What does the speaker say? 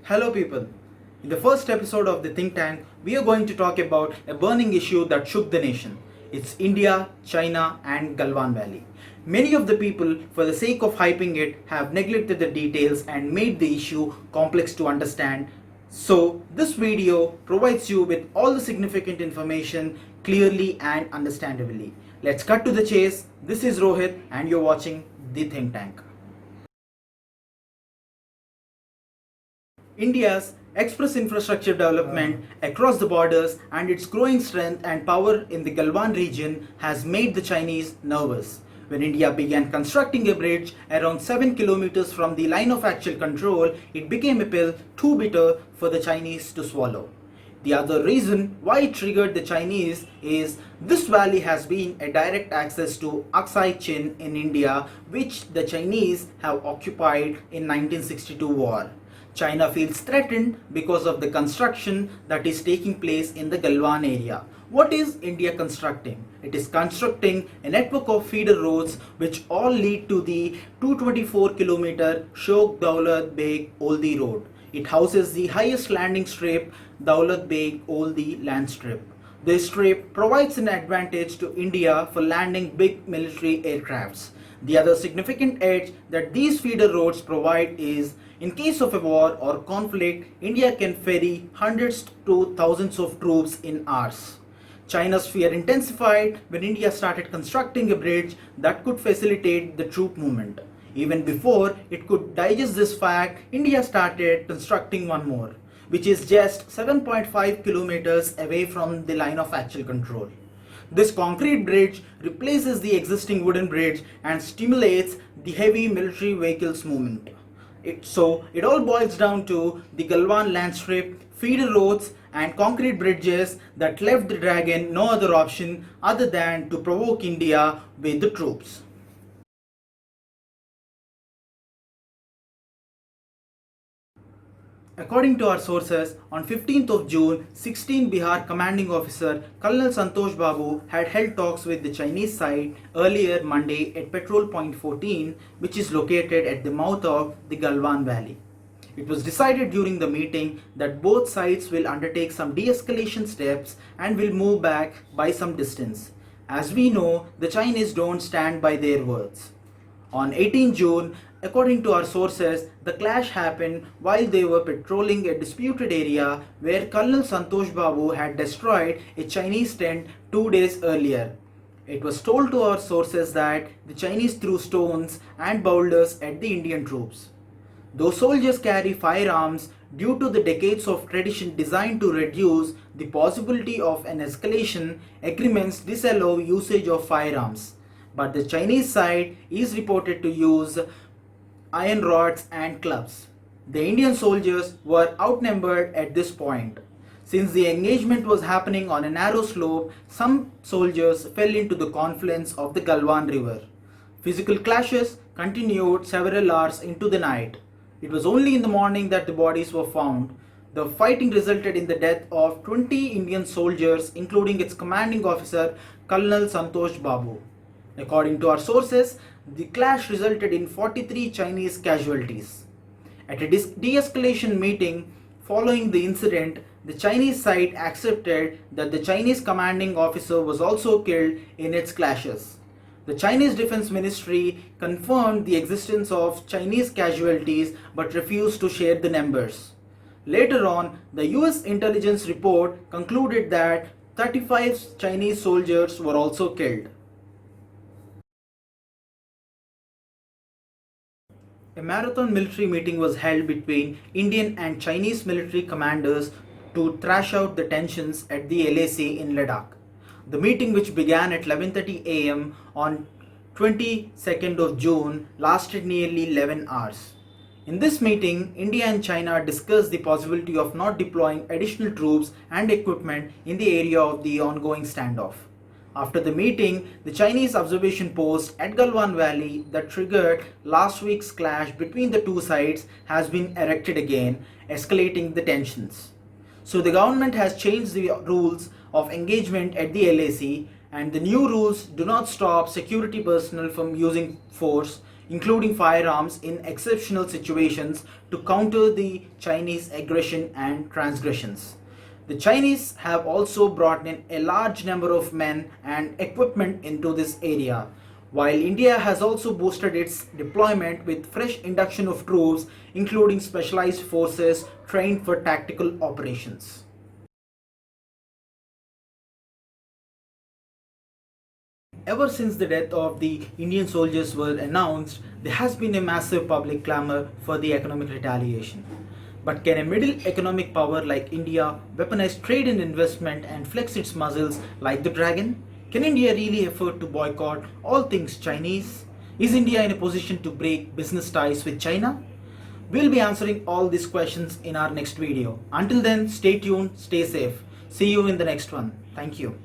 Hello, people. In the first episode of the think tank, we are going to talk about a burning issue that shook the nation. It's India, China, and Galwan Valley. Many of the people, for the sake of hyping it, have neglected the details and made the issue complex to understand. So, this video provides you with all the significant information clearly and understandably. Let's cut to the chase. This is Rohit, and you're watching the think tank. India's express infrastructure development across the borders and its growing strength and power in the Galwan region has made the Chinese nervous. When India began constructing a bridge around 7 kilometers from the line of actual control, it became a pill too bitter for the Chinese to swallow. The other reason why it triggered the Chinese is this valley has been a direct access to Aksai Chin in India, which the Chinese have occupied in 1962 war. China feels threatened because of the construction that is taking place in the Galwan area. What is India constructing? It is constructing a network of feeder roads which all lead to the 224-kilometer Shok Daulat Beg Oldi Road. It houses the highest landing strip, Daulat Beg Oldi land strip. This strip provides an advantage to India for landing big military aircrafts. The other significant edge that these feeder roads provide is, in case of a war or conflict, India can ferry hundreds to thousands of troops in hours. China's fear intensified when India started constructing a bridge that could facilitate the troop movement. Even before it could digest this fact, India started constructing one more, which is just 7.5 kilometers away from the line of actual control. This concrete bridge replaces the existing wooden bridge and stimulates the heavy military vehicles movement. So it all boils down to the Galwan land strip, feeder roads and concrete bridges that left the dragon no other option other than to provoke India with the troops. According to our sources, on 15th of June, 16 Bihar commanding officer Colonel Santhosh Babu had held talks with the Chinese side earlier Monday at Petrol Point 14, which is located at the mouth of the Galwan Valley. It was decided during the meeting that both sides will undertake some de-escalation steps and will move back by some distance. As we know, the Chinese don't stand by their words. On 18 June, according to our sources, the clash happened while they were patrolling a disputed area where Colonel Santhosh Babu had destroyed a Chinese tent 2 days earlier. It was told to our sources that the Chinese threw stones and boulders at the Indian troops. Though soldiers carry firearms, due to the decades of tradition designed to reduce the possibility of an escalation, agreements disallow usage of firearms. But the Chinese side is reported to use iron rods and clubs. The Indian soldiers were outnumbered at this point. Since the engagement was happening on a narrow slope, some soldiers fell into the confluence of the Galwan River. Physical clashes continued several hours into the night. It was only in the morning that the bodies were found. The fighting resulted in the death of 20 Indian soldiers, including its commanding officer, Colonel Santhosh Babu. According to our sources, the clash resulted in 43 Chinese casualties. At a de-escalation meeting following the incident, the Chinese side accepted that the Chinese commanding officer was also killed in its clashes. The Chinese Defense Ministry confirmed the existence of Chinese casualties but refused to share the numbers. Later on, the US intelligence report concluded that 35 Chinese soldiers were also killed. A marathon military meeting was held between Indian and Chinese military commanders to thrash out the tensions at the LAC in Ladakh. The meeting, which began at 11:30 am on 22nd of June, lasted nearly 11 hours. In this meeting, India and China discussed the possibility of not deploying additional troops and equipment in the area of the ongoing standoff. After the meeting, the Chinese observation post at Galwan Valley that triggered last week's clash between the two sides has been erected again, escalating the tensions. So the government has changed the rules of engagement at the LAC, and the new rules do not stop security personnel from using force. including firearms in exceptional situations to counter the Chinese aggression and transgressions. The Chinese have also brought in a large number of men and equipment into this area, while India has also boosted its deployment with fresh induction of troops, including specialized forces trained for tactical operations. Ever since the death of the Indian soldiers were announced, there has been a massive public clamor for the economic retaliation. But can a middle economic power like India weaponize trade and investment and flex its muscles like the dragon? Can India really afford to boycott all things Chinese? Is India in a position to break business ties with China? We'll be answering all these questions in our next video. Until then, stay tuned, stay safe. See you in the next one. Thank you.